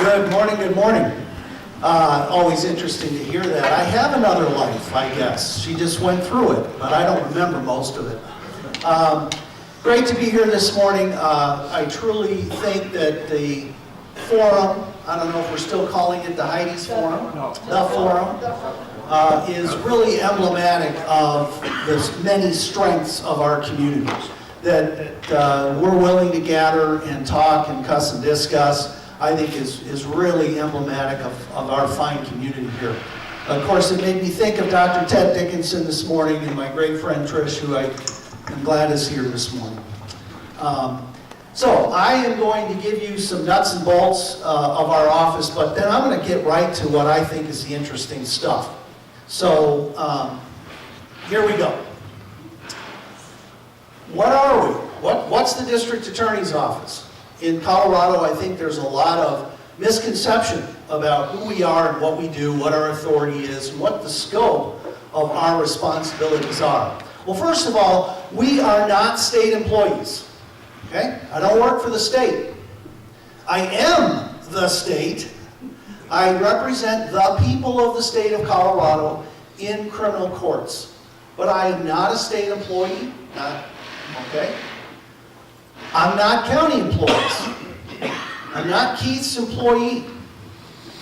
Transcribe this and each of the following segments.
Good morning, good morning. Always interesting to hear that. I have another life, I guess. She just went through it, but I don't remember most of it. Great to be here this morning. I truly think that the forum, I don't know if we're still calling it the Heidi's Forum, the Forum, is really emblematic of the many strengths of our community. That we're willing to gather and talk and cuss and discuss, I think is really emblematic of our fine community here. Of course, it made me think of Dr. Ted Dickinson this morning and my great friend Trish, who I'm glad is here this morning. So I am going to give you some nuts and bolts of our office, but then I'm going to get right to what I think is the interesting stuff. So here we go. What are we? What's the district attorney's office? In Colorado, I think there's a lot of misconception about who we are and what we do, what our authority is, and what the scope of our responsibilities are. Well, first of all, we are not state employees. Okay? I don't work for the state. I am the state. I represent the people of the state of Colorado in criminal courts. But I am not a state employee. Okay? I'm not county employees. I'm not Keith's employee.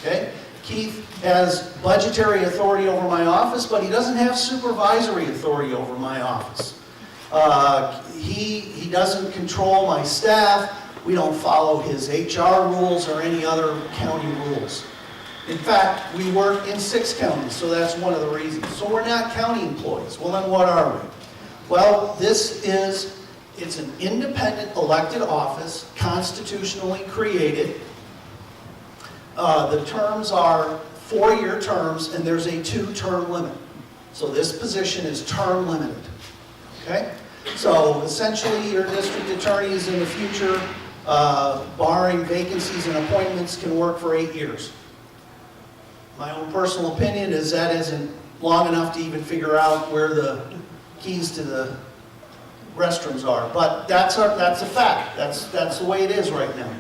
Okay? Keith has budgetary authority over my office, but he doesn't have supervisory authority over my office. He doesn't control my staff. We don't follow his HR rules or any other county rules. In fact, we work in 6 counties, so that's one of the reasons. So we're not county employees. Well, then what are we? Well, it's an independent elected office, constitutionally created. The terms are 4-year terms, and there's a 2-term limit. So this position is term limited. Okay? So essentially, your district attorneys in the future, barring vacancies and appointments, can work for 8 years. My own personal opinion is that isn't long enough to even figure out where the keys to the restrooms are, but that's a fact. That's the way it is right now.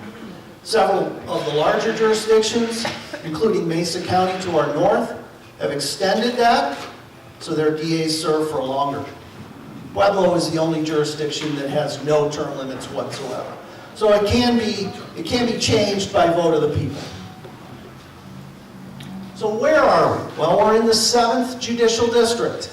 Several of the larger jurisdictions, including Mesa County to our north, have extended that, so their DAs serve for longer. Pueblo is the only jurisdiction that has no term limits whatsoever. So it can be changed by vote of the people. So where are we? Well, we're in the 7th Judicial District.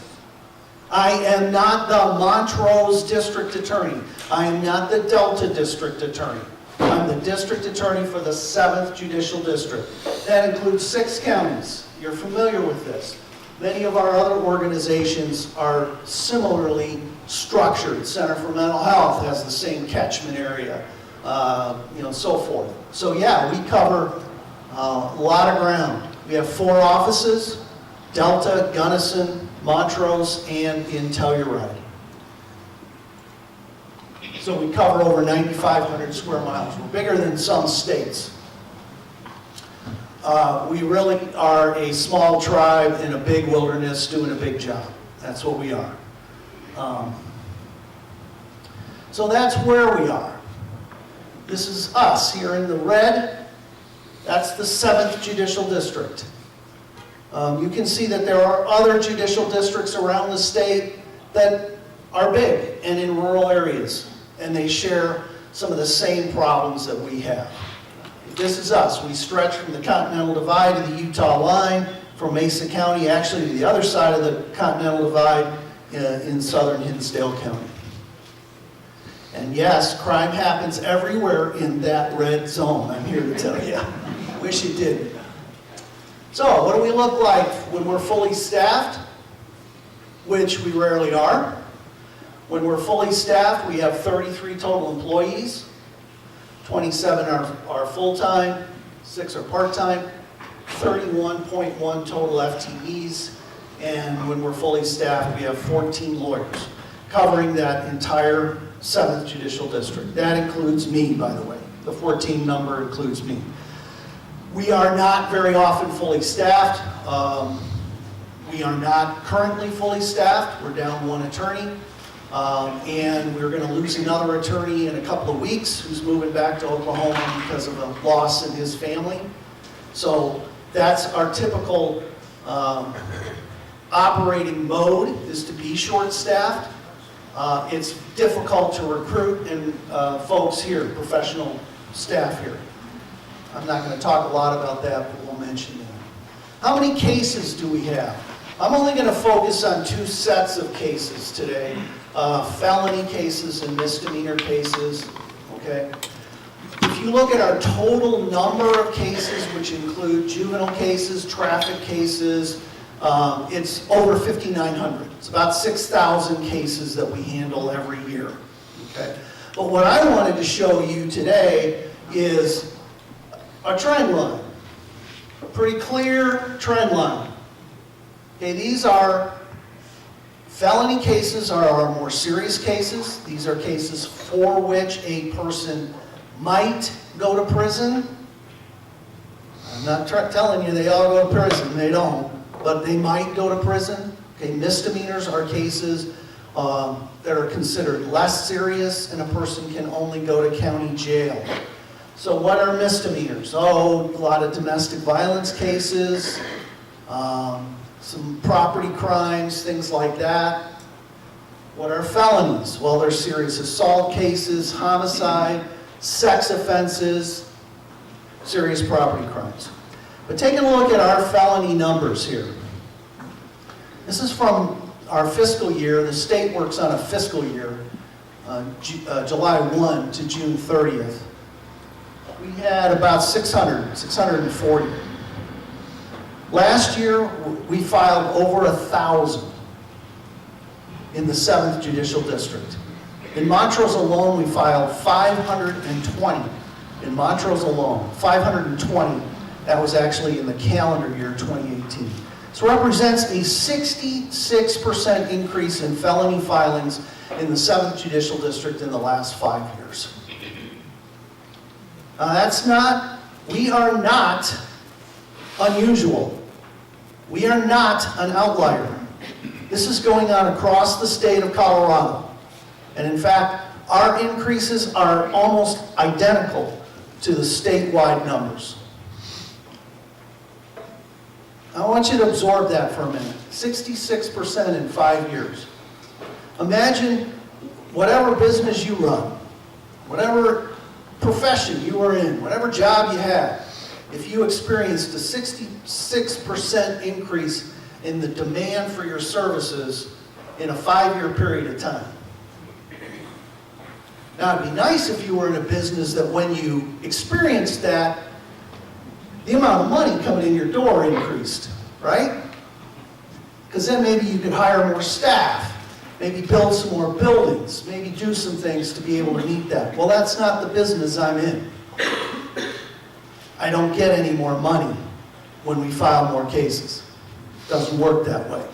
I am not the Montrose District Attorney. I am not the Delta District Attorney. I'm the District Attorney for the 7th Judicial District. That includes 6 counties. You're familiar with this. Many of our other organizations are similarly structured. Center for Mental Health has the same catchment area, so forth. So yeah, we cover a lot of ground. We have 4 offices: Delta, Gunnison, Montrose, and in Telluride. So we cover over 9,500 square miles. We're bigger than some states. We really are a small tribe in a big wilderness doing a big job. That's what we are. So that's where we are. This is us here in the red. That's the 7th Judicial District. You can see that there are other judicial districts around the state that are big and in rural areas, and they share some of the same problems that we have. This is us. We stretch from the Continental Divide to the Utah line, from Mesa County actually to the other side of the Continental Divide in southern Hinsdale County. And yes, crime happens everywhere in that red zone, I'm here to tell you. Wish it didn't. So, what do we look like when we're fully staffed? Which we rarely are. When we're fully staffed, we have 33 total employees. 27 are full-time, 6 are part-time, 31.1 total FTEs, and when we're fully staffed, we have 14 lawyers covering that entire 7th Judicial District. That includes me, by the way. The 14 number includes me. We are not very often fully staffed. We are not currently fully staffed. We're down 1 attorney. And we're going to lose another attorney in a couple of weeks who's moving back to Oklahoma because of a loss in his family. So that's our typical operating mode, is to be short-staffed. It's difficult to recruit and folks here, professional staff here. I'm not going to talk a lot about that, but we'll mention that. How many cases do we have? I'm only going to focus on two sets of cases today. Felony cases and misdemeanor cases, okay? If you look at our total number of cases, which include juvenile cases, traffic cases, it's over 5,900. It's about 6,000 cases that we handle every year, okay? But what I wanted to show you today is a trend line, a pretty clear trend line. Okay, these are felony cases, are our more serious cases. These are cases for which a person might go to prison. I'm not telling you they all go to prison, they don't, but they might go to prison. Okay, misdemeanors are cases that are considered less serious, and a person can only go to county jail. So what are misdemeanors? Oh, a lot of domestic violence cases, some property crimes, things like that. What are felonies? Well, they're serious assault cases, homicide, sex offenses, serious property crimes. But take a look at our felony numbers here. This is from our fiscal year. The state works on a fiscal year, July 1 to June 30th. We had about 640. Last year, we filed over 1,000 in the 7th Judicial District. In Montrose alone, we filed 520. In Montrose alone, 520. That was actually in the calendar year 2018. This represents a 66% increase in felony filings in the 7th Judicial District in the last 5 years. We are not unusual. We are not an outlier. This is going on across the state of Colorado. And in fact, our increases are almost identical to the statewide numbers. I want you to absorb that for a minute. 66% in 5 years. Imagine whatever business you run, whatever profession you are in, whatever job you have, if you experienced a 66% increase in the demand for your services in a 5-year period of time. Now, it'd be nice if you were in a business that when you experienced that, the amount of money coming in your door increased, right? Because then maybe you could hire more staff, maybe build some more buildings, maybe do some things to be able to meet that. Well, that's not the business I'm in. I don't get any more money when we file more cases. It doesn't work that way.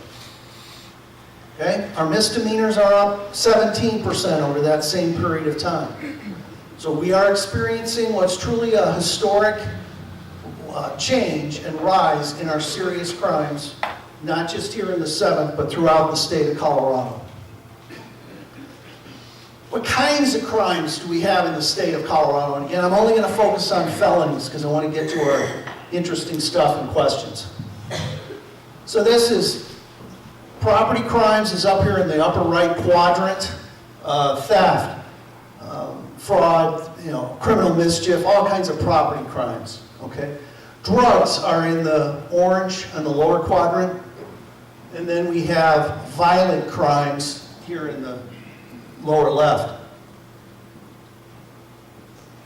Okay? Our misdemeanors are up 17% over that same period of time. So we are experiencing what's truly a historic change and rise in our serious crimes, not just here in the 7th, but throughout the state of Colorado. What kinds of crimes do we have in the state of Colorado? And again, I'm only going to focus on felonies because I want to get to our interesting stuff and questions. So this is property crimes is up here in the upper right quadrant. Theft, fraud, criminal mischief, all kinds of property crimes. Okay. Drugs are in the orange on the lower quadrant. And then we have violent crimes here in the lower left.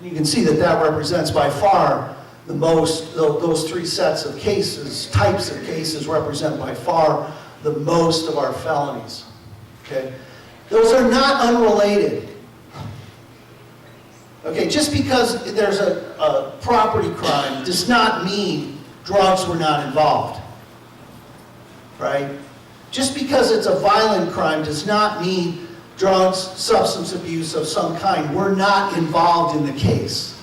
You can see that that represents by far the most, those three sets of cases, types of cases represent by far the most of our felonies. Okay? Those are not unrelated. Okay, just because there's a property crime does not mean drugs were not involved. Right? Just because it's a violent crime does not mean drugs, substance abuse of some kind were not involved in the case.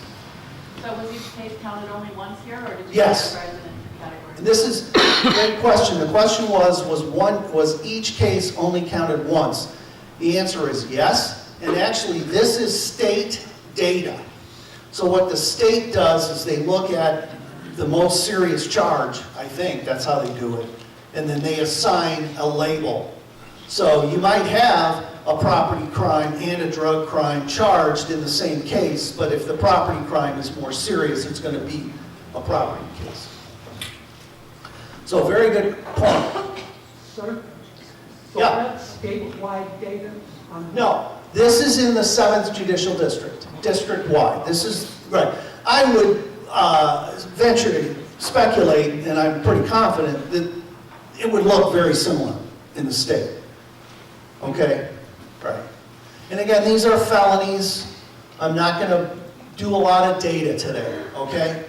So was each case counted only once here, or did you Yes. categorize it into categories? And this is a great question. The question was each case only counted once? The answer is yes, and actually this is state data. So what the state does is they look at the most serious charge, I think, that's how they do it, and then they assign a label. So you might have a property crime and a drug crime charged in the same case, but if the property crime is more serious, it's going to be a property case. So very good point. Sir? So Yeah. that's statewide data on? No, this is in the 7th Judicial District, district-wide. This is, right. I would venture to speculate, and I'm pretty confident, that it would look very similar in the state. Okay? Right. And again, these are felonies. I'm not going to do a lot of data today, okay?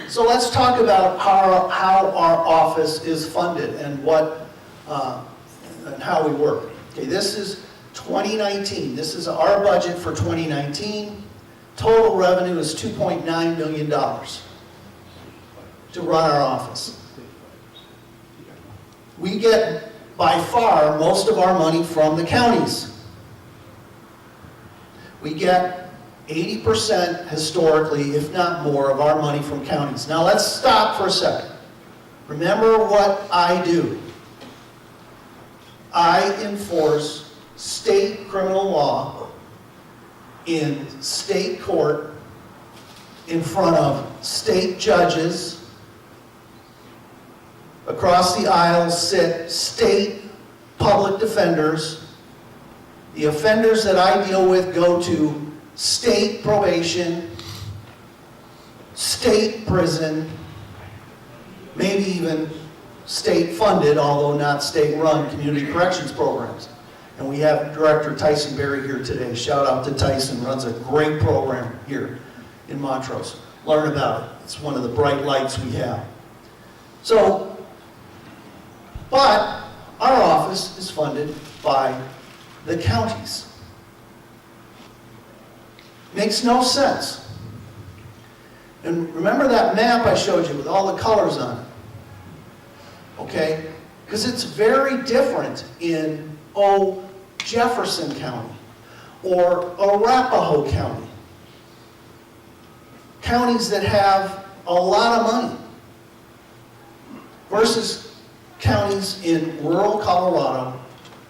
So let's talk about how our office is funded and what and how we work. Okay, this is 2019. This is our budget for 2019. Total revenue is $2.9 million to run our office. We get, by far, most of our money from the counties. We get 80% historically, if not more, of our money from counties. Now let's stop for a second. Remember what I do. I enforce state criminal law in state court in front of state judges. Across the aisle sit state public defenders. The offenders that I deal with go to state probation, state prison, maybe even state-funded, although not state-run, community corrections programs. And we have Director Tyson Berry here today. Shout out to Tyson, runs a great program here in Montrose. Learn about it. It's one of the bright lights we have. So, but our office is funded by the counties. Makes no sense. And remember that map I showed you with all the colors on it? Okay? Because it's very different in, Jefferson County or Arapahoe County. Counties that have a lot of money versus counties in rural Colorado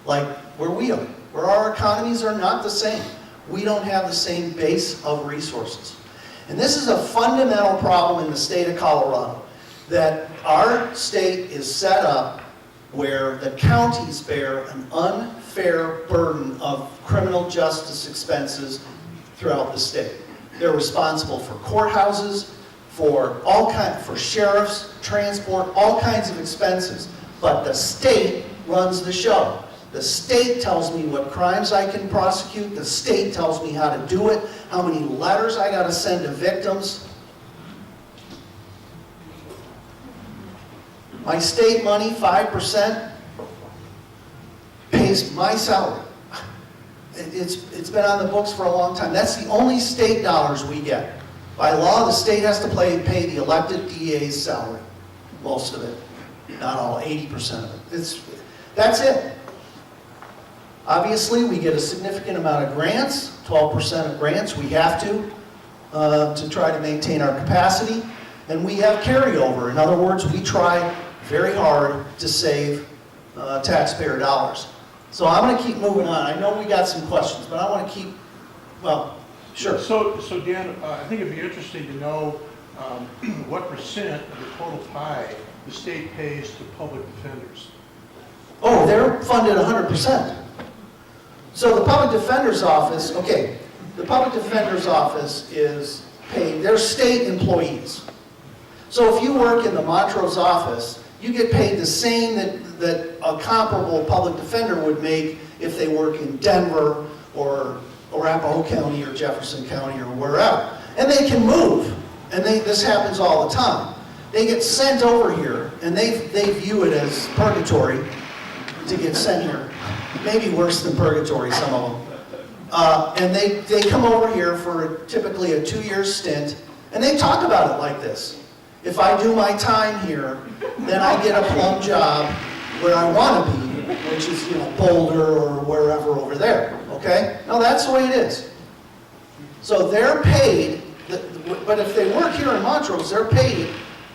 like where we are, where our economies are not the same. We don't have the same base of resources. And this is a fundamental problem in the state of Colorado, that our state is set up where the counties bear an unfair burden of criminal justice expenses throughout the state. They're responsible for courthouses, for sheriffs, transport, all kinds of expenses. But the state runs the show. The state tells me what crimes I can prosecute. The state tells me how to do it, how many letters I got to send to victims. My state money, 5%, pays my salary. It's been on the books for a long time. That's the only state dollars we get. By law, the state has to pay the elected DA's salary. Most of it. Not all, 80% of it. That's it. Obviously, we get a significant amount of grants, 12% of grants. We have to try to maintain our capacity. And we have carryover. In other words, we try very hard to save taxpayer dollars. So I'm going to keep moving on. I know we got some questions, but I want to keep, well, sure. So Dan, I think it'd be interesting to know what percent of the total pie the state pays to public defenders. Oh, they're funded 100%. So the public defender's office, okay, the public defender's office is paid, they're state employees. So if you work in the Montrose office, you get paid the same that a comparable public defender would make if they work in Denver or Arapahoe County or Jefferson County or wherever. And they can move, and this happens all the time. They get sent over here, and they view it as purgatory to get sent here. Maybe worse than purgatory, some of them. And they come over here for typically a 2-year stint, and they talk about it like this. If I do my time here, then I get a plum job where I want to be, which is, Boulder or wherever over there, okay? No, that's the way it is. So they're paid, but if they work here in Montrose, they're paid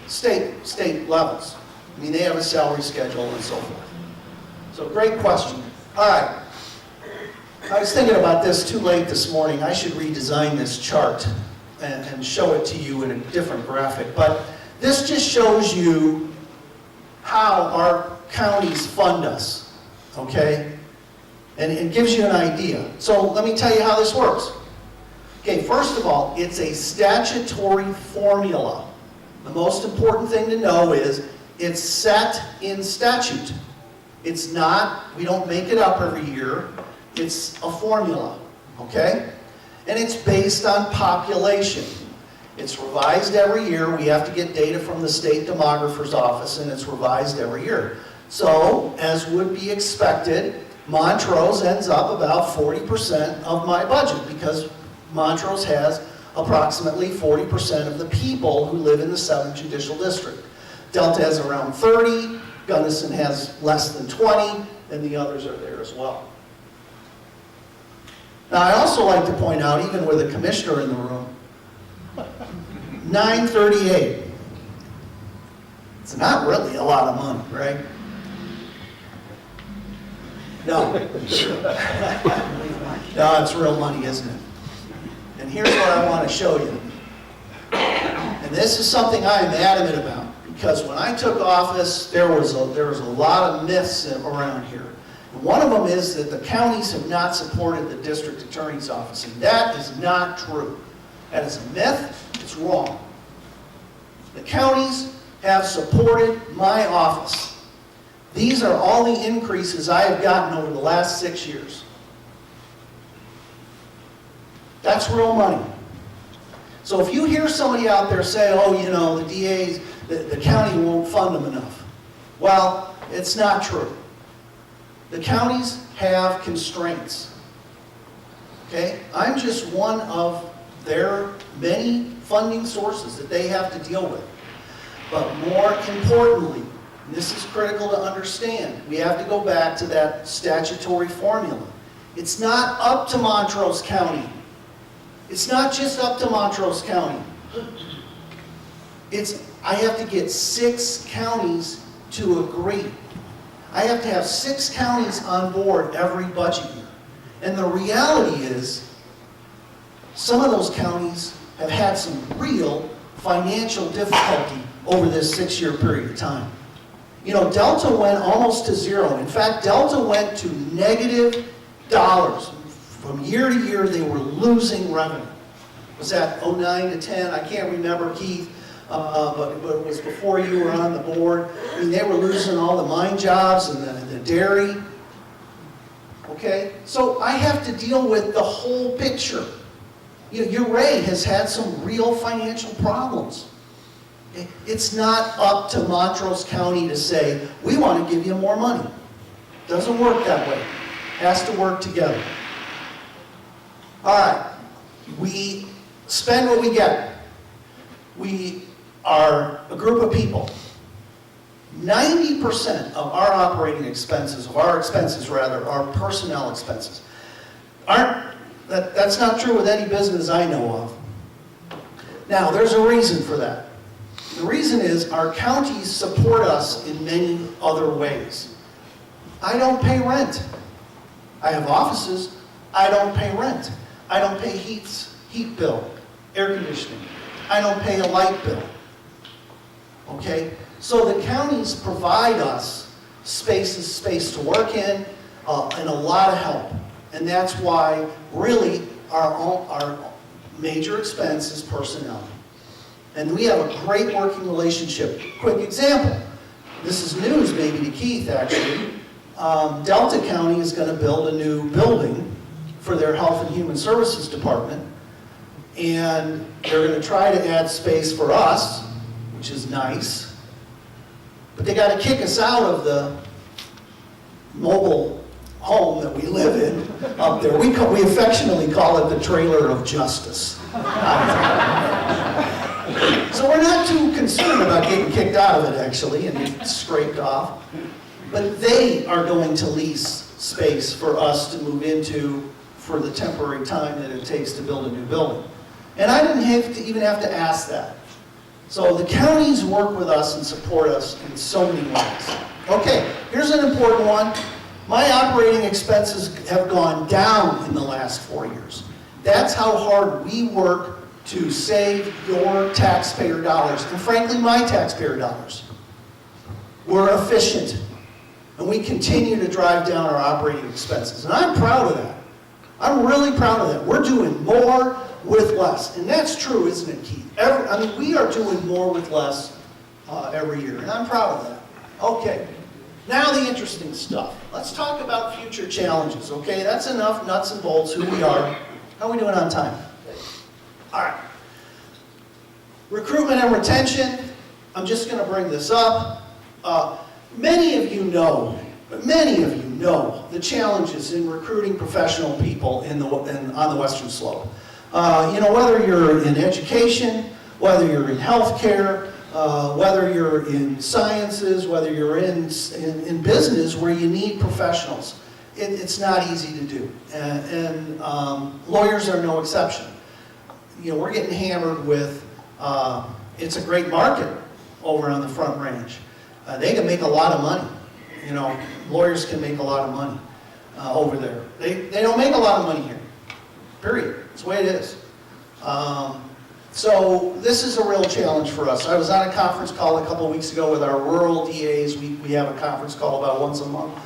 state levels. I mean, they have a salary schedule and so forth. So great question. All right. I was thinking about this too late this morning. I should redesign this chart and show it to you in a different graphic. But this just shows you how our counties fund us, okay? And it gives you an idea. So let me tell you how this works. Okay, first of all, it's a statutory formula. The most important thing to know is it's set in statute. It's not, we don't make it up every year. It's a formula, okay? And it's based on population. It's revised every year. We have to get data from the state demographer's office, and it's revised every year. So, as would be expected, Montrose ends up about 40% of my budget because Montrose has approximately 40% of the people who live in the 7th Judicial District. Delta has around 30, Gunnison has less than 20, and the others are there as well. Now, I also like to point out, even with a commissioner in the room, 938. It's not really a lot of money, right? No. No, it's real money, isn't it? And here's what I want to show you. And this is something I am adamant about, because when I took office, there was a lot of myths around here. And one of them is that the counties have not supported the district attorney's office, and that is not true. That is a myth. It's wrong. The counties have supported my office. These are all the increases I have gotten over the last 6 years. That's real money. So if you hear somebody out there say, oh, the DAs, the county won't fund them enough. Well, it's not true. The counties have constraints. Okay? I'm just one of their many funding sources that they have to deal with. But more importantly, and this is critical to understand, we have to go back to that statutory formula. It's not up to Montrose County. It's not just up to Montrose County. I have to get 6 counties to agree. I have to have 6 counties on board every budget year. And the reality is, some of those counties have had some real financial difficulty over this 6-year period of time. Delta went almost to zero. In fact, Delta went to negative dollars. From year to year, they were losing revenue. Was that 09 to 10? I can't remember, Keith, but it was before you were on the board. I mean, they were losing all the mine jobs and the dairy. Okay? So I have to deal with the whole picture. Ouray has had some real financial problems. Okay? It's not up to Montrose County to say, we want to give you more money. Doesn't work that way. It has to work together. All right. We spend what we get. We are a group of people. 90% of our operating expenses, are personnel expenses. That's not true with any business I know of. Now, there's a reason for that. The reason is our counties support us in many other ways. I don't pay rent. I have offices. I don't pay rent. I don't pay heat bill, air conditioning. I don't pay a light bill. Okay? So the counties provide us space to work in, and a lot of help. And that's why, really, our major expense is personnel. And we have a great working relationship. Quick example. This is news maybe to Keith, actually. Delta County is going to build a new building for their Health and Human Services Department. And they're going to try to add space for us, which is nice. But they got to kick us out of the mobile home that we live in up there. We affectionately call it the trailer of justice. So we're not too concerned about getting kicked out of it, actually, and scraped off. but they are going to lease space for us to move into for the temporary time that it takes to build a new building. And I didn't even have to ask that. So the counties work with us and support us in so many ways. Okay, here's an important one. My operating expenses have gone down in the last 4 years. That's how hard we work to save your taxpayer dollars, and frankly, my taxpayer dollars. We're efficient, and we continue to drive down our operating expenses, and I'm proud of that. I'm really proud of that. We're doing more with less, and that's true, isn't it, Keith? We are doing more with less every year, and I'm proud of that. Okay, now the interesting stuff. Let's talk about future challenges, okay? That's enough nuts and bolts, who we are. How are we doing on time? All right. Recruitment and retention, I'm just going to bring this up. Many of you know the challenges in recruiting professional people on the Western Slope. Whether you're in education, whether you're in healthcare, whether you're in sciences, whether you're in business where you need professionals. It's not easy to do, and lawyers are no exception. We're getting hammered with, it's a great market over on the Front Range. They can make a lot of money. Lawyers can make a lot of money over there. They don't make a lot of money here, period. That's the way it is. So this is a real challenge for us. I was on a conference call a couple weeks ago with our rural DAs. We have a conference call about once a month.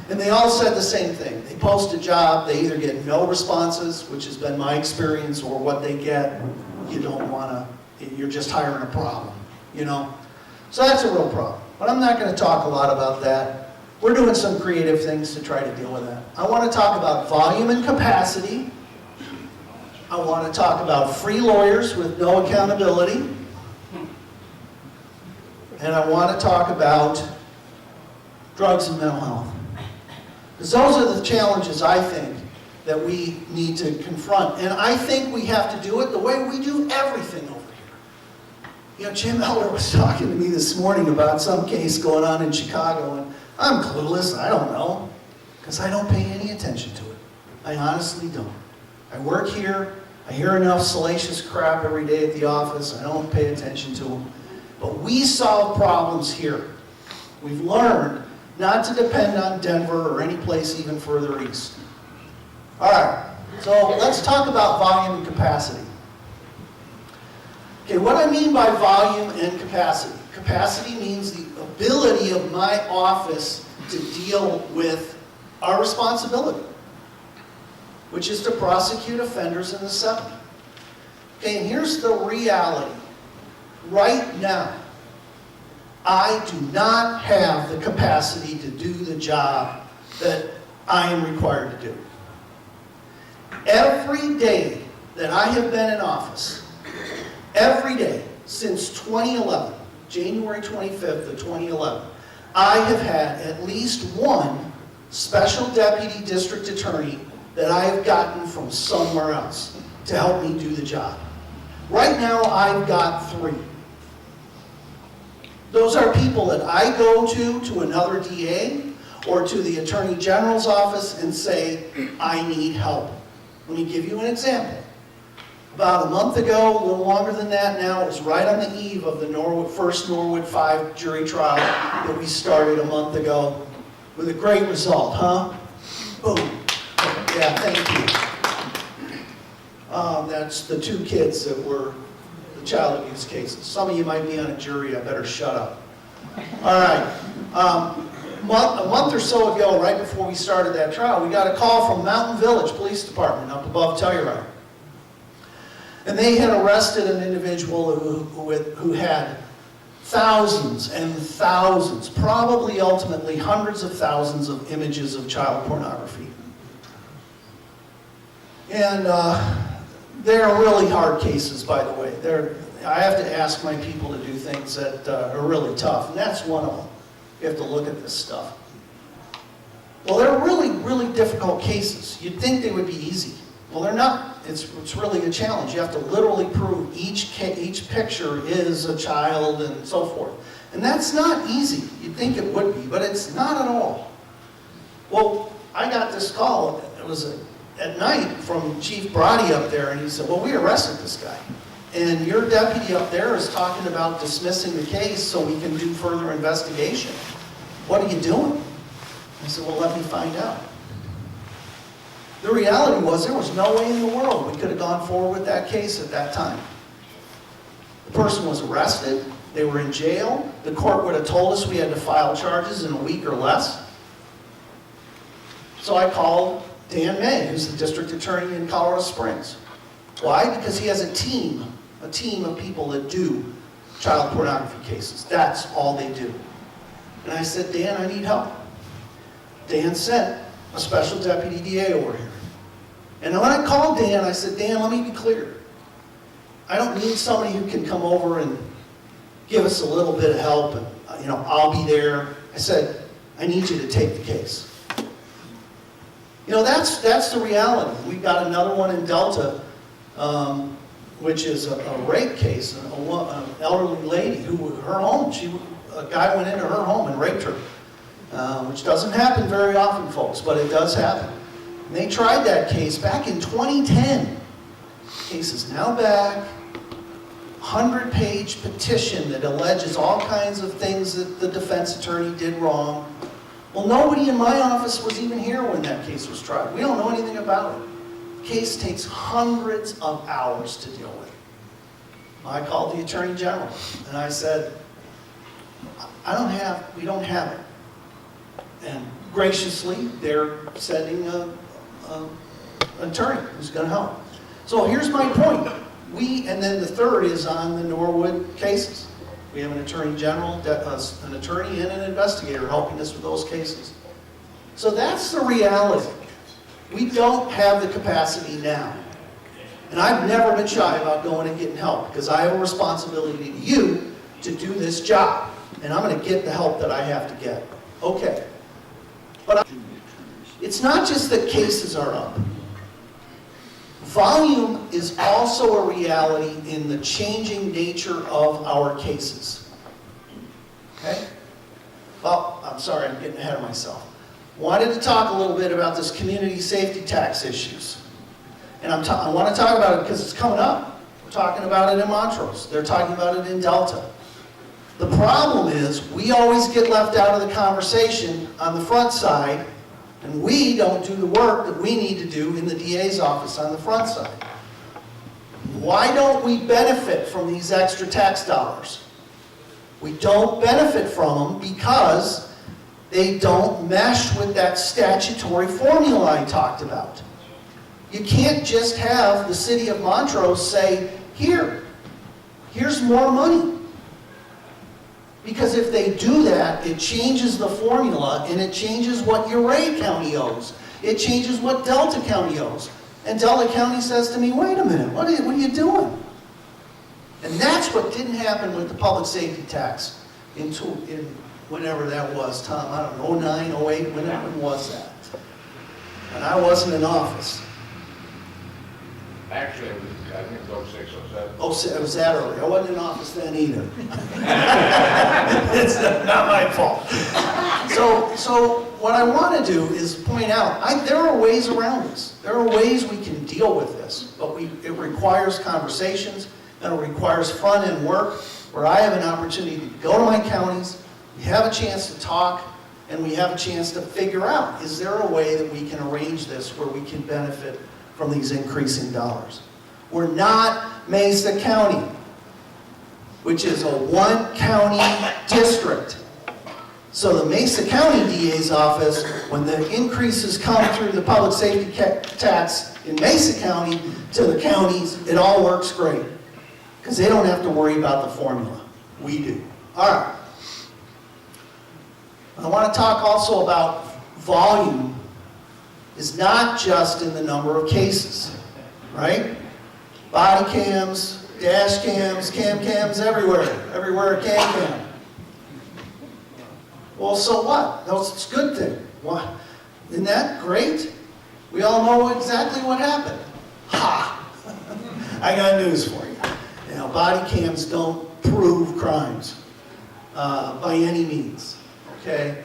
And they all said the same thing. They post a job, they either get no responses, which has been my experience, or what they get, you don't want to, you're just hiring a problem, So that's a real problem. But I'm not going to talk a lot about that. We're doing some creative things to try to deal with that. I want to talk about volume and capacity. I want to talk about free lawyers with no accountability. And I want to talk about drugs and mental health. Because those are the challenges, I think, that we need to confront. And I think we have to do it the way we do everything over here. Jim Eller was talking to me this morning about some case going on in Chicago, and I'm clueless, I don't know, because I don't pay any attention to it. I honestly don't. I work here, I hear enough salacious crap every day at the office, I don't pay attention to them. But we solve problems here. We've learned not to depend on Denver or any place even further east. All right, so let's talk about volume and capacity. Okay, what I mean by volume and capacity. Capacity means the ability of my office to deal with our responsibility, which is to prosecute offenders in the 70. Okay, and here's the reality. Right now, I do not have the capacity to do the job that I am required to do. Every day that I have been in office, every day since 2011, January 25th of 2011, I have had at least one special deputy district attorney that I have gotten from somewhere else to help me do the job. Right now, I've got 3. Those are people that I go to another DA or to the Attorney General's office and say, I need help. Let me give you an example. About a month ago, a little longer than that now, it was right on the eve of the first Norwood 5 jury trial that we started a month ago with a great result, huh? Boom. Yeah, thank you. That's the 2 kids that were the child abuse cases. Some of you might be on a jury, I better shut up. All right. A month or so ago, right before we started that trial, we got a call from Mountain Village Police Department up above Telluride. And they had arrested an individual who had thousands and thousands, probably ultimately hundreds of thousands of images of child pornography. And they're really hard cases, by the way. I have to ask my people to do things that are really tough, and that's one of them. You have to look at this stuff. Well, they're really, really difficult cases. You'd think they would be easy. Well, they're not. It's really a challenge. You have to literally prove each picture is a child and so forth. And that's not easy. You'd think it would be, but it's not at all. Well, I got this call, it was at night, from Chief Brody up there, and he said, well, we arrested this guy. And your deputy up there is talking about dismissing the case so we can do further investigation. What are you doing? I said, well, let me find out. The reality was there was no way in the world we could have gone forward with that case at that time. The person was arrested. They were in jail. The court would have told us we had to file charges in a week or less. So I called Dan May, who's the district attorney in Colorado Springs. Why? Because he has a team of people that do child pornography cases. That's all they do. And I said, Dan, I need help. Dan sent a special deputy DA over here. And when I called Dan, I said, Dan, let me be clear. I don't need somebody who can come over and give us a little bit of help and, I'll be there. I said, I need you to take the case. That's the reality. We've got another one in Delta, which is a rape case, an elderly lady who, her home, a guy went into her home and raped her, which doesn't happen very often, folks, but it does happen. And they tried that case back in 2010. The case is now back. 100-page petition that alleges all kinds of things that the defense attorney did wrong. Well, nobody in my office was even here when that case was tried. We don't know anything about it. The case takes hundreds of hours to deal with. I called the Attorney General and I said, we don't have it. And graciously, they're sending an attorney who's going to help. So here's my point. And then the third is on the Norwood cases. We have an attorney general, an attorney and an investigator helping us with those cases. So that's the reality. We don't have the capacity now. And I've never been shy about going and getting help because I have a responsibility to you to do this job. And I'm going to get the help that I have to get. Okay. But it's not just that cases are up. Volume is also a reality in the changing nature of our cases. Okay? Well, I'm sorry, I'm getting ahead of myself. Wanted to talk a little bit about this community safety tax issues. And I want to talk about it because it's coming up. We're talking about it in Montrose. They're talking about it in Delta. The problem is we always get left out of the conversation on the front side, and we don't do the work that we need to do in the DA's office on the front side. Why don't we benefit from these extra tax dollars? We don't benefit from them because they don't mesh with that statutory formula I talked about. You can't just have the city of Montrose say, here's more money. Because if they do that, it changes the formula and it changes what Ouray County owes. It changes what Delta County owes. And Delta County says to me, wait a minute, what are you doing? And that's what didn't happen with the public safety tax in whenever that was, Tom, I don't know, 09, 08, when was that? And I wasn't in office. Actually, I think it was 06, 07. Oh, it was that early. I wasn't in office then either. It's not my fault. So what I want to do is point out, there are ways around this. There are ways we can deal with this, but it requires conversations and it requires front-end work where I have an opportunity to go to my counties, we have a chance to talk, and we have a chance to figure out, is there a way that we can arrange this where we can benefit from these increasing dollars? We're not Mesa County, which is a one-county district. So the Mesa County DA's office, when the increases come through the public safety tax in Mesa County to the counties, it all works great. Because they don't have to worry about the formula. We do. All right. I want to talk also about volume is not just in the number of cases, right? Body cams, dash cams, cams everywhere a cam. Well, so what? That's a good thing. What? Isn't that great? We all know exactly what happened. Ha! I got news for you. Body cams don't prove crimes. by any means, okay?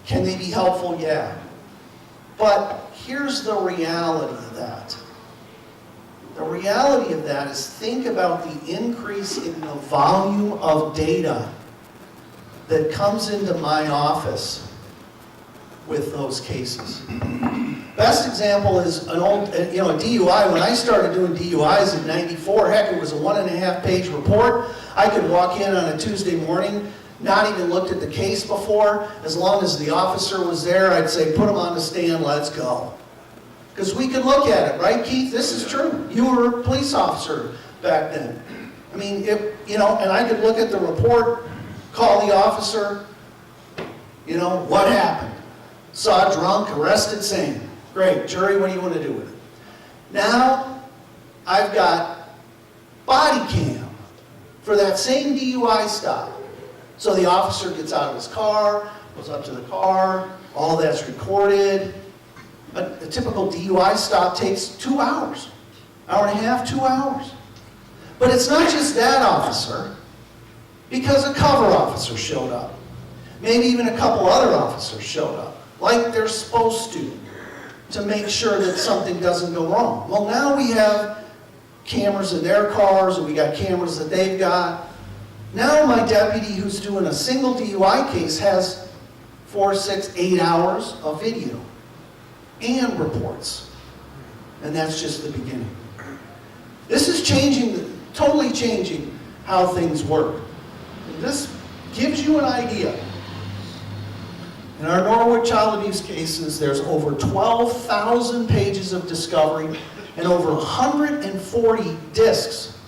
Can they be helpful? Yeah. But here's the reality of that. The reality of that is, think about the increase in the volume of data that comes into my office with those cases. Best example is an old, a DUI. When I started doing DUIs in '94, heck, it was a 1.5-page report. I could walk in on a Tuesday morning, not even looked at the case before. As long as the officer was there, I'd say, put him on the stand, let's go. Because we could look at it, right, Keith? This is true. You were a police officer back then. I mean, and I could look at the report, call the officer, what happened? Saw drunk, arrested, same. Great, jury, what do you want to do with it? Now, I've got body cam for that same DUI stop. So the officer gets out of his car, goes up to the car, all that's recorded. A typical DUI stop takes 2 hours, hour and a half, 2 hours. But it's not just that officer, because a cover officer showed up. Maybe even a couple other officers showed up, like they're supposed to make sure that something doesn't go wrong. Well, now we have cameras in their cars, and we got cameras that they've got. Now my deputy who's doing a single DUI case has 4, 6, 8 hours of video and reports. And that's just the beginning. This is totally changing how things work. And this gives you an idea. In our Norwood child abuse cases, there's over 12,000 pages of discovery and over 140 discs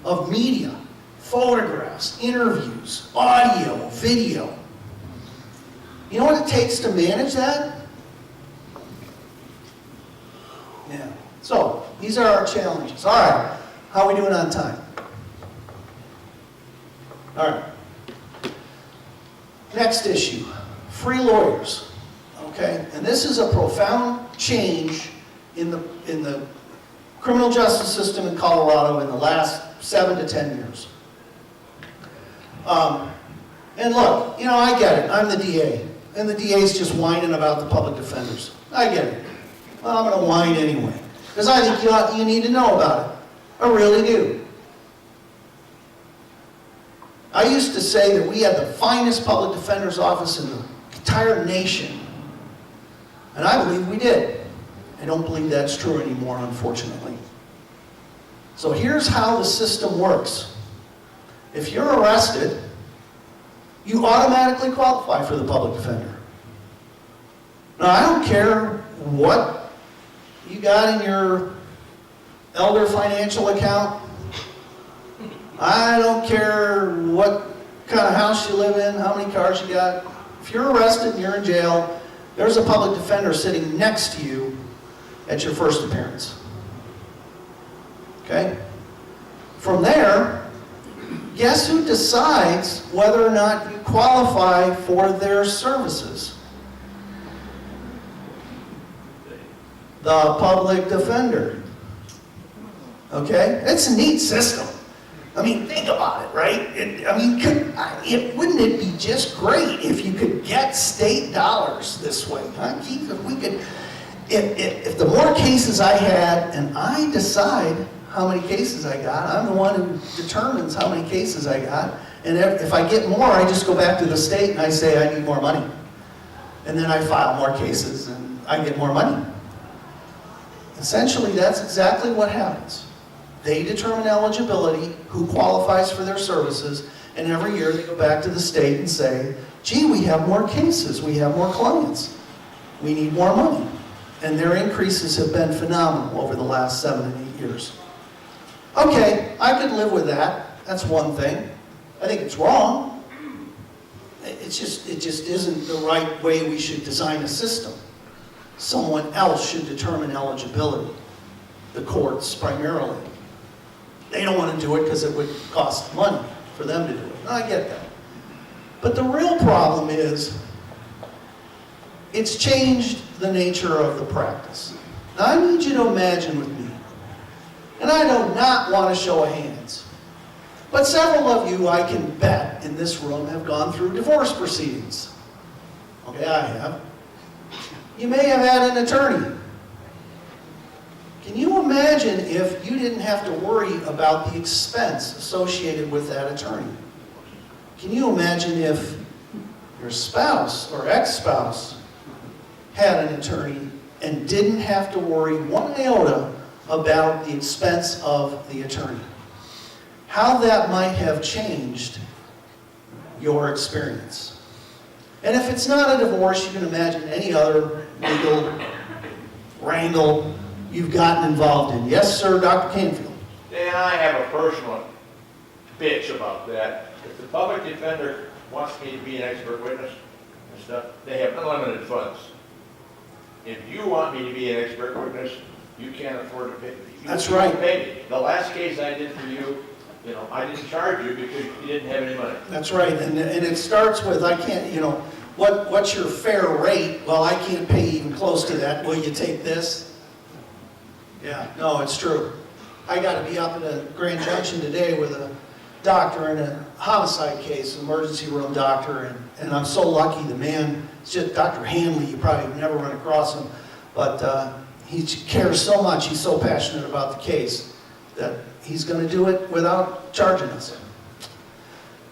of media, photographs, interviews, audio, video. You know what it takes to manage that? Yeah. So, these are our challenges. All right. How are we doing on time? All right. Next issue. Free lawyers. Okay? And this is a profound change in the criminal justice system in Colorado in the last 7 to 10 years. And look, I get it. I'm the DA. And the DA's just whining about the public defenders. I get it. Well, I'm going to whine anyway. Because I think you need to know about it. I really do. I used to say that we had the finest public defender's office in the entire nation. And I believe we did. I don't believe that's true anymore, unfortunately. So here's how the system works. If you're arrested, you automatically qualify for the public defender. Now, I don't care what you got in your elder financial account. I don't care what kind of house you live in, how many cars you got. If you're arrested and you're in jail, there's a public defender sitting next to you at your first appearance. Okay? From there, guess who decides whether or not you qualify for their services? The public defender. Okay? It's a neat system. I mean, think about it, right? Wouldn't it be just great if you could get state dollars this way? Huh? Keith, if the more cases I had, and I decide how many cases I got, I'm the one who determines how many cases I got, and if I get more, I just go back to the state and I say I need more money. And then I file more cases and I get more money. Essentially, that's exactly what happens. They determine eligibility, who qualifies for their services, and every year they go back to the state and say, gee, we have more cases, we have more clients, we need more money. And their increases have been phenomenal over the last 7 and 8 years. Okay, I could live with that. That's one thing. I think it's wrong. It just isn't the right way we should design a system. Someone else should determine eligibility. The courts, primarily. They don't want to do it because it would cost money for them to do it. I get that. But the real problem is, it's changed the nature of the practice. Now I need you to imagine with me, and I do not want to show of hands, But several of you, I can bet, in this room have gone through divorce proceedings. Okay, I have. You may have had an attorney. Can you imagine if you didn't have to worry about the expense associated with that attorney? Can you imagine if your spouse or ex-spouse had an attorney and didn't have to worry one iota about the expense of the attorney? How that might have changed your experience. And if it's not a divorce, you can imagine any other legal wrangle you've gotten involved in. Yes, sir, Dr. Canfield. Dan, I have a personal bitch about that. If the public defender wants me to be an expert witness and stuff, they have unlimited funds. If you want me to be an expert witness, you can't afford to pay. That's You right. pay me. The last case I did for you, I didn't charge you because you didn't have any money. That's right, and it starts with, I can't, what's your fair rate? Well, I can't pay even close to that. Will you take this? Yeah, no, it's true. I got to be up at Grand Junction today with a doctor in a homicide case, an emergency room doctor, and I'm so lucky. The man, it's just Dr. Hanley, you probably have never run across him, but he cares so much, he's so passionate about the case that he's going to do it without charging us.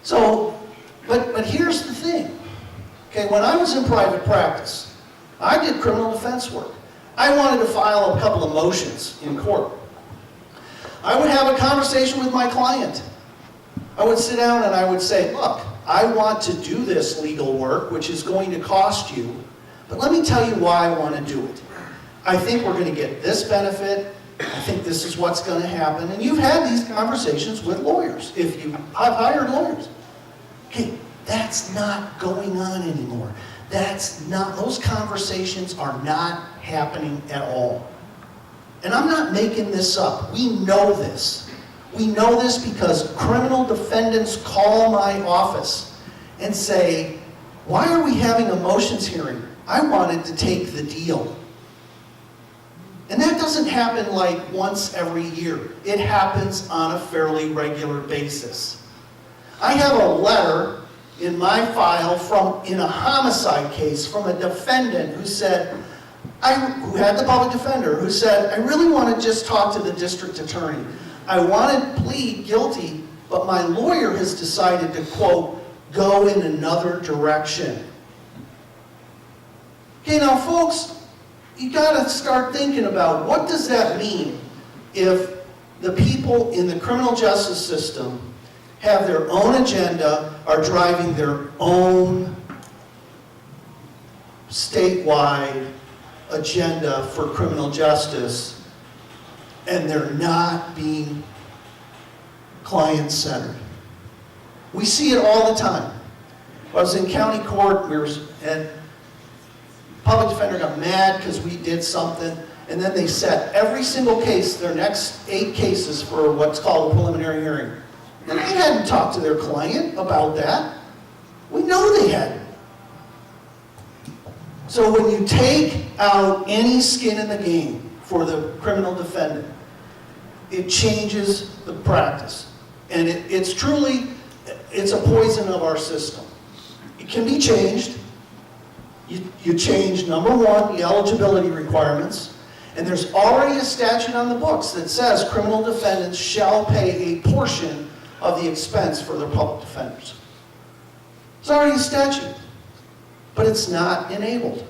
So, but here's the thing. Okay, when I was in private practice, I did criminal defense work. I wanted to file a couple of motions in court. I would have a conversation with my client. I would sit down and I would say, look, I want to do this legal work, which is going to cost you, but let me tell you why I want to do it. I think we're going to get this benefit. I think this is what's going to happen. And you've had these conversations with lawyers, if you have hired lawyers. Okay, that's not going on anymore. Those conversations are not happening at all. And I'm not making this up. We know this. We know this because criminal defendants call my office and say, why are we having a motions hearing? I wanted to take the deal. And that doesn't happen like once every year. It happens on a fairly regular basis. I have a letter in my file in a homicide case from a defendant who said, who had the public defender, who said, I really want to just talk to the district attorney. I want to plead guilty, but my lawyer has decided to, quote, go in another direction. Okay, now folks, you got to start thinking about what does that mean if the people in the criminal justice system have their own agenda, are driving their own statewide agenda for criminal justice, and they're not being client-centered. We see it all the time. I was in county court, and public defender got mad because we did something, and then they set every single case, their next 8 cases, for what's called a preliminary hearing. And they hadn't talked to their client about that. We know they hadn't. So when you take out any skin in the game for the criminal defendant, it changes the practice. And it's a poison of our system. It can be changed. You change, number one, the eligibility requirements. And there's already a statute on the books that says criminal defendants shall pay a portion of the expense for their public defenders. It's already a statute, but it's not enabled.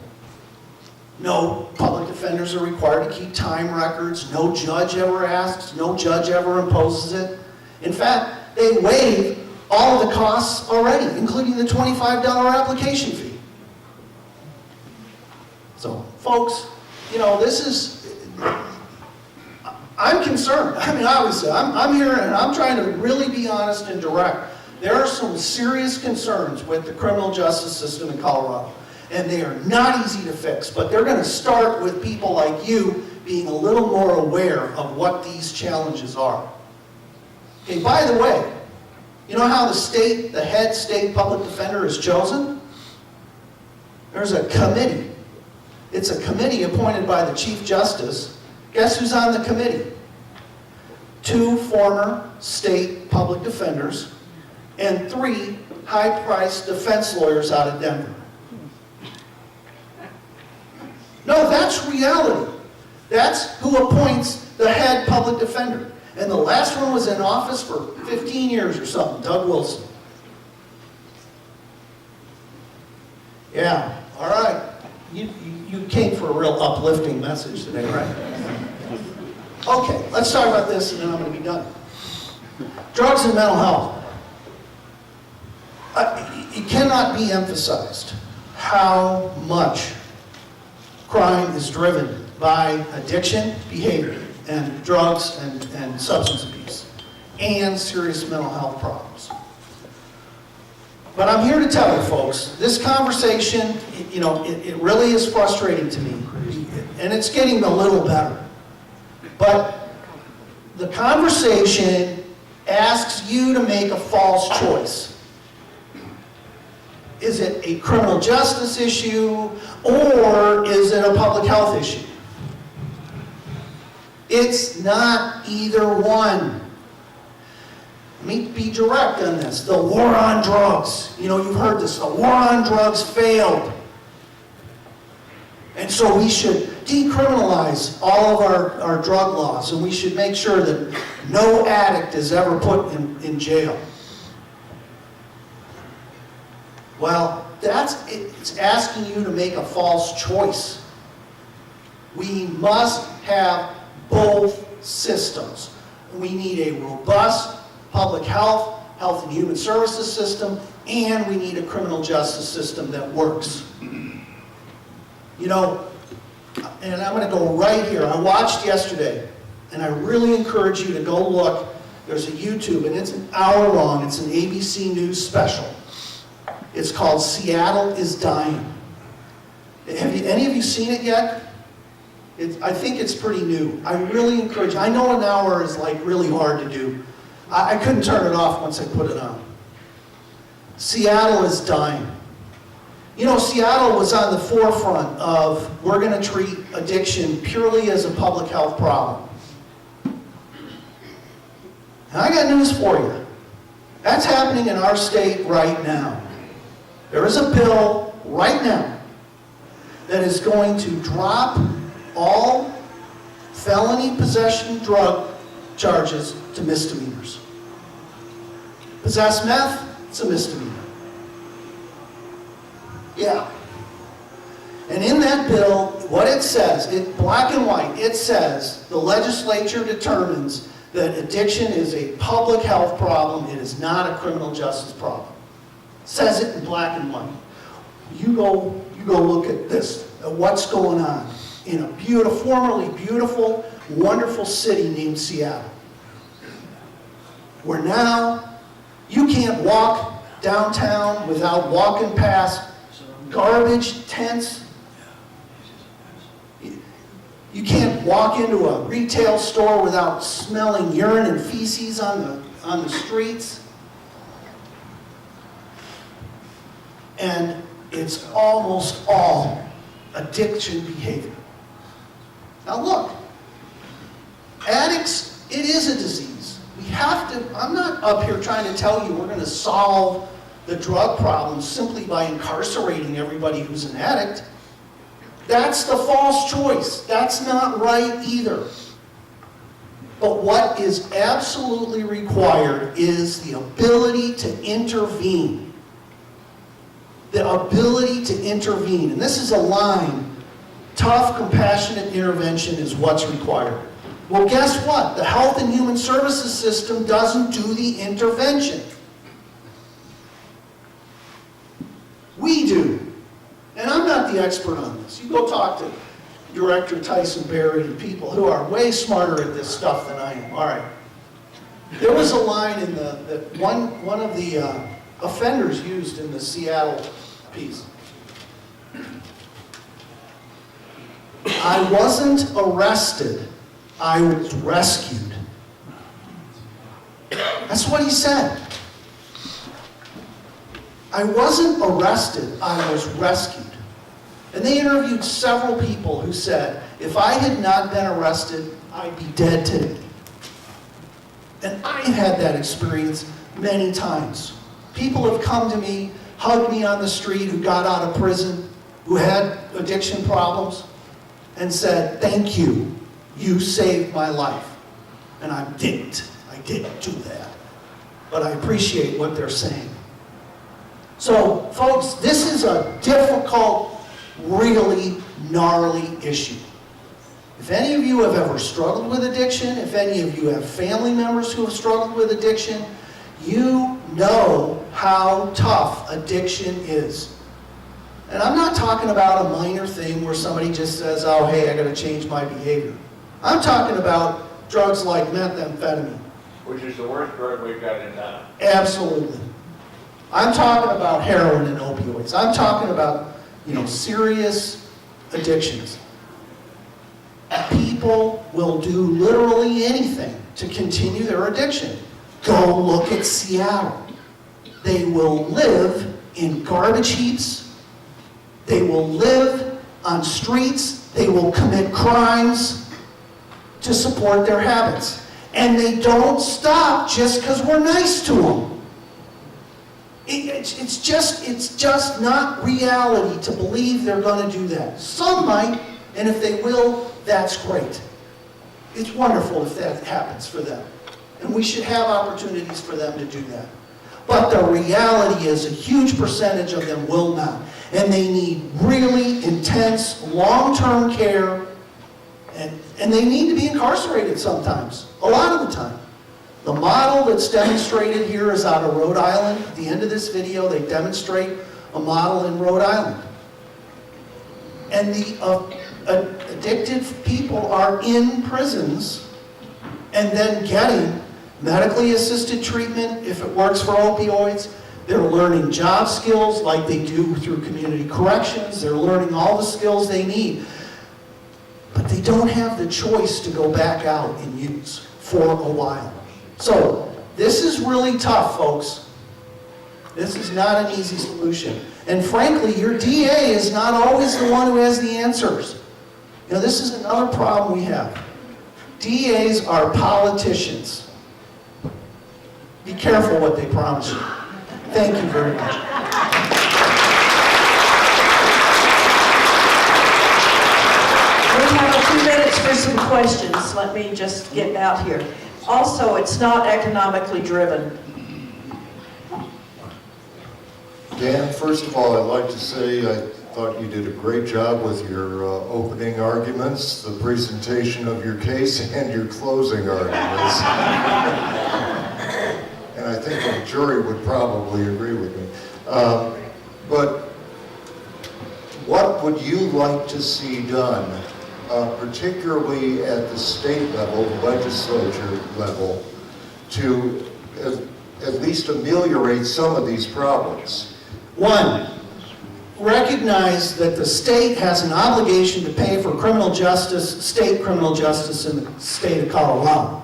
No public defenders are required to keep time records. No judge ever asks. No judge ever imposes it. In fact, they waive all of the costs already, including the $25 application fee. So, folks, I'm concerned. I mean, obviously, I'm here and I'm trying to really be honest and direct. There are some serious concerns with the criminal justice system in Colorado, and they are not easy to fix, but they're going to start with people like you being a little more aware of what these challenges are. Okay, by the way, you know how the head state public defender is chosen? There's a committee. It's a committee appointed by the Chief Justice. Guess who's on the committee? 2 former state public defenders, and 3 high-priced defense lawyers out of Denver. No, that's reality. That's who appoints the head public defender. And the last one was in office for 15 years or something, Doug Wilson. Yeah, all right. You came for a real uplifting message today, right? Okay, let's talk about this and then I'm going to be done. Drugs and mental health. It cannot be emphasized how much crime is driven by addiction, behavior, and drugs and substance abuse, and serious mental health problems. But I'm here to tell you folks, this conversation, it really is frustrating to me, and it's getting a little better. But the conversation asks you to make a false choice. Is it a criminal justice issue, or is it a public health issue? It's not either one. Let me be direct on this. The war on drugs. You've heard this. The war on drugs failed. And so we should decriminalize all of our drug laws, and we should make sure that no addict is ever put in jail. Well, it's asking you to make a false choice. We must have both systems. We need a robust public health, health and human services system, and we need a criminal justice system that works. And I'm going to go right here. I watched yesterday, and I really encourage you to go look. There's a YouTube, and it's an hour long. It's an ABC News special. It's called Seattle is Dying. Have any of you seen it yet? I think it's pretty new. I really encourage you. I know an hour is really hard to do. I couldn't turn it off once I put it on. Seattle is dying. Seattle was on the forefront of we're going to treat addiction purely as a public health problem. And I got news for you. That's happening in our state right now. There is a bill right now that is going to drop all felony possession drug charges to misdemeanors. Possess meth, it's a misdemeanor. Yeah. And in that bill, what it says, black and white, it says the legislature determines that addiction is a public health problem. It is not a criminal justice problem. It says it in black and white. You go look at this, at what's going on in a formerly beautiful, wonderful city named Seattle, where now you can't walk downtown without walking past garbage tents. You can't walk into a retail store without smelling urine and feces on the streets. And it's almost all addiction behavior. Now look, addicts, it is a disease. We have to, I'm not up here trying to tell you we're going to solve the drug problem simply by incarcerating everybody who's an addict. That's the false choice. That's not right either. But what is absolutely required is the ability to intervene. The ability to intervene. And this is a line. Tough, compassionate intervention is what's required. Well, guess what? The health and human services system doesn't do the intervention. We do. And I'm not the expert on this. You go talk to Director Tyson Berry and people who are way smarter at this stuff than I am. All right. There was a line in that one of the offenders used in the Seattle piece. I wasn't arrested. I was rescued. That's what he said. I wasn't arrested, I was rescued. And they interviewed several people who said, if I had not been arrested, I'd be dead today. And I've had that experience many times. People have come to me, hugged me on the street who got out of prison, who had addiction problems, and said, "Thank you, you saved my life." And I didn't do that. But I appreciate what they're saying. So, folks, this is a difficult, really gnarly issue. If any of you have ever struggled with addiction, if any of you have family members who have struggled with addiction, you know how tough addiction is. And I'm not talking about a minor thing where somebody just says, "Oh, hey, I gotta change my behavior." I'm talking about drugs like methamphetamine. Which is the worst drug we've got in town. Absolutely. I'm talking about heroin and opioids. I'm talking about, serious addictions. People will do literally anything to continue their addiction. Go look at Seattle. They will live in garbage heaps. They will live on streets. They will commit crimes to support their habits. And they don't stop just because we're nice to them. It's just not reality to believe they're going to do that. Some might, and if they will, that's great. It's wonderful if that happens for them. And we should have opportunities for them to do that. But the reality is a huge percentage of them will not. And they need really intense, long-term care, and they need to be incarcerated sometimes, a lot of the time. The model that's demonstrated here is out of Rhode Island. At the end of this video, they demonstrate a model in Rhode Island. And the addicted people are in prisons and then getting medically assisted treatment if it works for opioids. They're learning job skills like they do through community corrections. They're learning all the skills they need. But they don't have the choice to go back out and use for a while. So, this is really tough, folks. This is not an easy solution. And frankly, your DA is not always the one who has the answers. This is another problem we have. DAs are politicians. Be careful what they promise you. Thank you very much. We have a few minutes for some questions. Let me just get out here. Also, it's not economically driven. Dan, first of all, I'd like to say I thought you did a great job with your opening arguments, the presentation of your case, and your closing arguments. And I think the jury would probably agree with me. But what would you like to see done, particularly at the state level, the legislature level, to at least ameliorate some of these problems? One, recognize that the state has an obligation to pay for criminal justice, state criminal justice in the state of Colorado.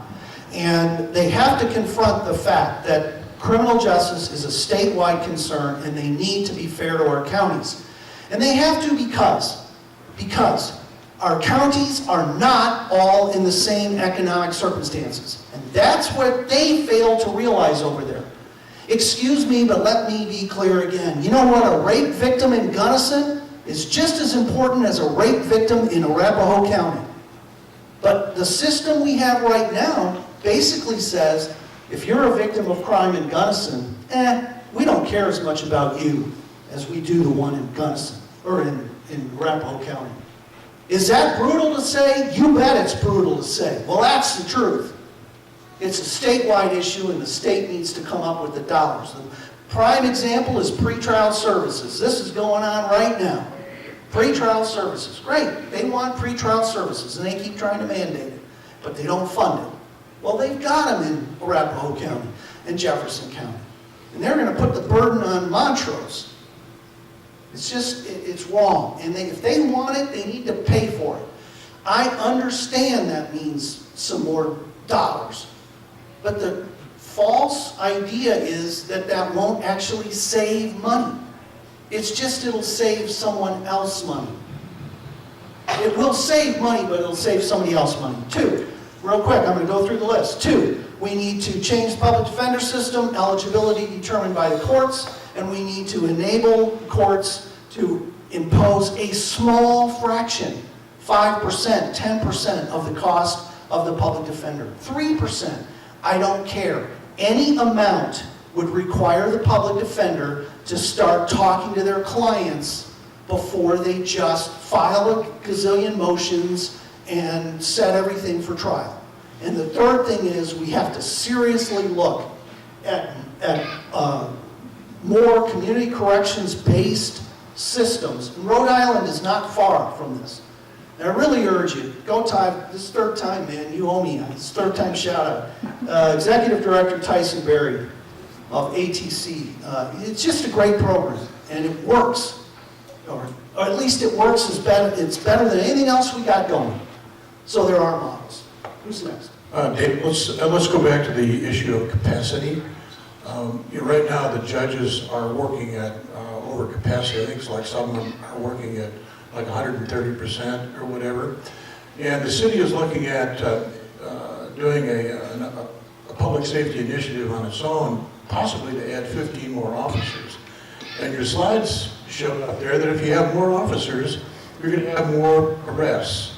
And they have to confront the fact that criminal justice is a statewide concern and they need to be fair to our counties. And they have to because our counties are not all in the same economic circumstances. And that's what they fail to realize over there. Excuse me, but let me be clear again. You know what? A rape victim in Gunnison is just as important as a rape victim in Arapahoe County. But the system we have right now basically says, if you're a victim of crime in Gunnison, we don't care as much about you as we do the one in Gunnison, or in Arapahoe County. Is that brutal to say? You bet it's brutal to say. Well, that's the truth. It's a statewide issue and the state needs to come up with the dollars. The prime example is pretrial services. This is going on right now. Pretrial services. Great. They want pretrial services and they keep trying to mandate it, but they don't fund it. Well, they've got them in Arapahoe County and Jefferson County. And they're going to put the burden on Montrose. It's wrong. And if they want it, they need to pay for it. I understand that means some more dollars. But the false idea is that that won't actually save money. It's just it'll save someone else money. It will save money, but it'll save somebody else money. 2, real quick, I'm going to go through the list. 2, We need to change the public defender system, eligibility determined by the courts, and we need to enable courts to impose a small fraction, 5%, 10% of the cost of the public defender. 3%, I don't care. Any amount would require the public defender to start talking to their clients before they just file a gazillion motions and set everything for trial. And the third thing is we have to seriously look at more community corrections-based systems. And Rhode Island is not far from this. And I really urge you, go Ty, this is third time, man, you owe me, this is third time shout out. Executive Director Tyson Berry of ATC. It's just a great program, and it works. Or at least it works, it's better than anything else we got going. So there are models. Who's next? Dave, let's go back to the issue of capacity. Right now, the judges are working at over capacity. I think it's like some of them are working at like 130% or whatever. And the city is looking at doing a public safety initiative on its own, possibly to add 15 more officers. And your slides showed up there that if you have more officers, you're going to have more arrests.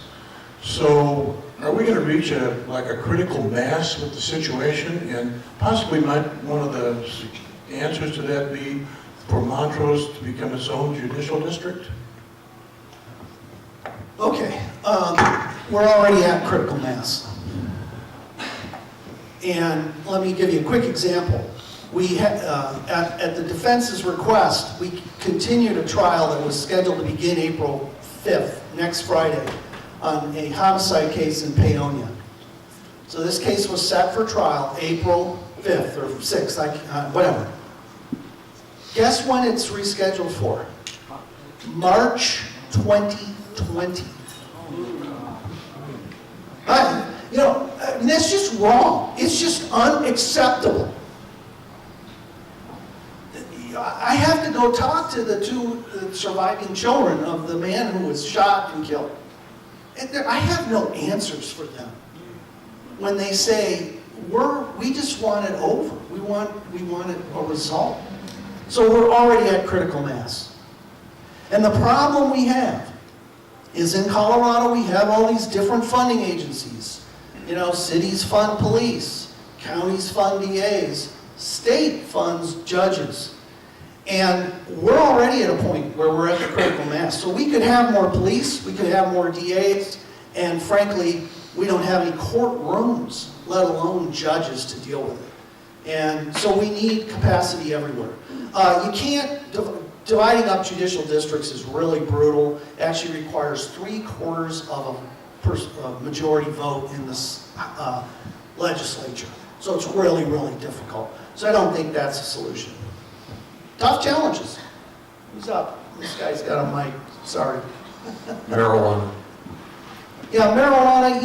So are we going to reach a critical mass with the situation? And possibly might one of the answers to that be for Montrose to become its own judicial district? Okay, we're already at critical mass. And let me give you a quick example. We at the defense's request, we continued a trial that was scheduled to begin April 5th, next Friday, on a homicide case in Paonia. So this case was set for trial April 5th or 6th, whatever. Guess when it's rescheduled for? March 2020. That's just wrong. It's just unacceptable. I have to go talk to the two surviving children of the man who was shot and killed. And I have no answers for them when they say, we just want it over. We want a result. So we're already at critical mass. And the problem we have is in Colorado we have all these different funding agencies. Cities fund police, counties fund DAs, state funds judges. And we're already at a point where we're at the critical mass. So we could have more police, we could have more DAs, and frankly, we don't have any courtrooms, let alone judges to deal with it. And so we need capacity everywhere. You can't, dividing up judicial districts is really brutal. It actually requires 3/4 of a majority vote in this legislature. So it's really, really difficult. So I don't think that's a solution. Tough challenges. Who's up? This guy's got a mic. Sorry. Marijuana. Yeah, marijuana,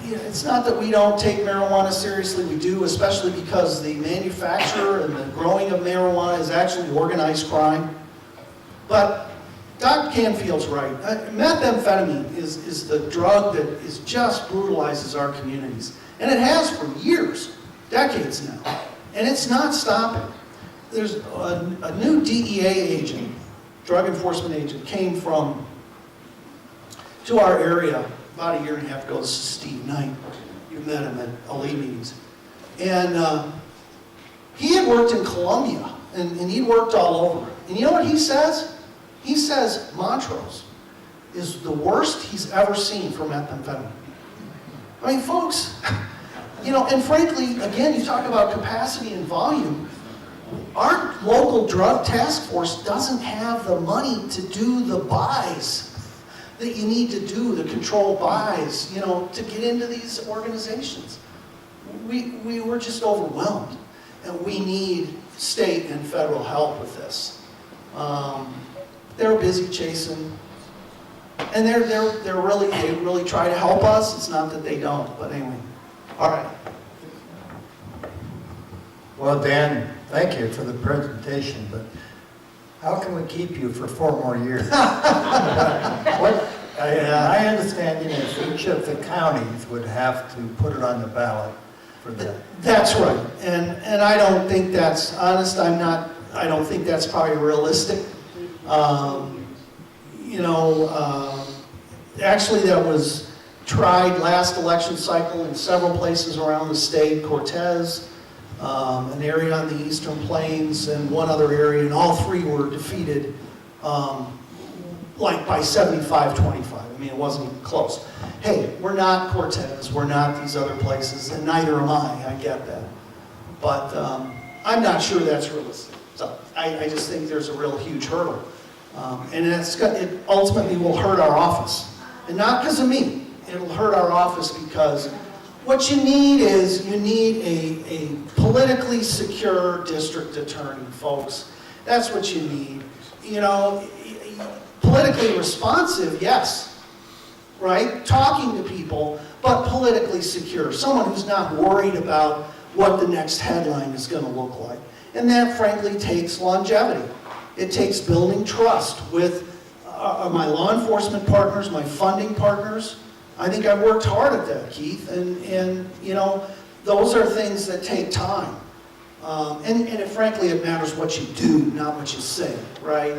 it's not that we don't take marijuana seriously. We do, especially because the manufacture and the growing of marijuana is actually organized crime. But Dr. Canfield's right. Methamphetamine is the drug that just brutalizes our communities. And it has for years, decades now. And it's not stopping. There's a new DEA agent, drug enforcement agent, came to our area about 1.5 years ago. This is Steve Knight. You met him at LA meetings. And he had worked in Colombia, and he'd worked all over. And you know what he says? He says Montrose is the worst he's ever seen for methamphetamine. I mean, folks, and frankly, again, you talk about capacity and volume. Our local drug task force doesn't have the money to do the buys that you need to do, the controlled buys, to get into these organizations. We were just overwhelmed, and we need state and federal help with this. They're busy chasing, and they really try to help us. It's not that they don't, but anyway. All right. Well, Dan, thank you for the presentation, but how can we keep you for 4 more years? My understanding is each of the counties would have to put it on the ballot for that. That's right, and I don't think that's, honest, I don't think that's probably realistic. Actually, that was tried last election cycle in several places around the state, Cortez, an area on the Eastern Plains, and one other area, and all three were defeated, like by 75-25. I mean, it wasn't even close. Hey, we're not Cortez, we're not these other places, and neither am I get that. But I'm not sure that's realistic. So I just think there's a real huge hurdle. And it ultimately will hurt our office. And not because of me. It'll hurt our office because what you need is a politically secure district attorney, folks. That's what you need. Politically responsive, yes, right? Talking to people, but politically secure. Someone who's not worried about what the next headline is going to look like. And that, frankly, takes longevity. It takes building trust with my law enforcement partners, my funding partners. I think I've worked hard at that, Keith, and those are things that take time. Frankly, it matters what you do, not what you say, right?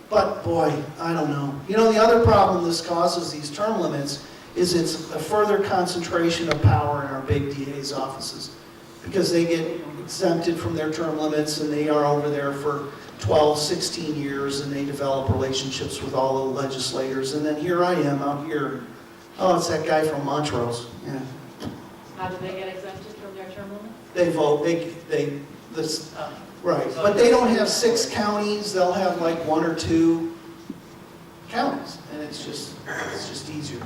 But boy, I don't know. The other problem this causes, these term limits, is it's a further concentration of power in our big DA's offices because they get exempted from their term limits and they are over there for 12, 16 years and they develop relationships with all the legislators. And then here I am out here. Oh, it's that guy from Montrose. Yeah. How do they get exempted from their term limit? They vote, right. But they don't have 6 counties, they'll have like 1 or 2 counties. And it's just easier.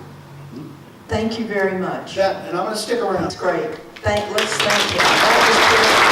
Thank you very much. And I'm going to stick around. That's great. Let's thank you. That was good.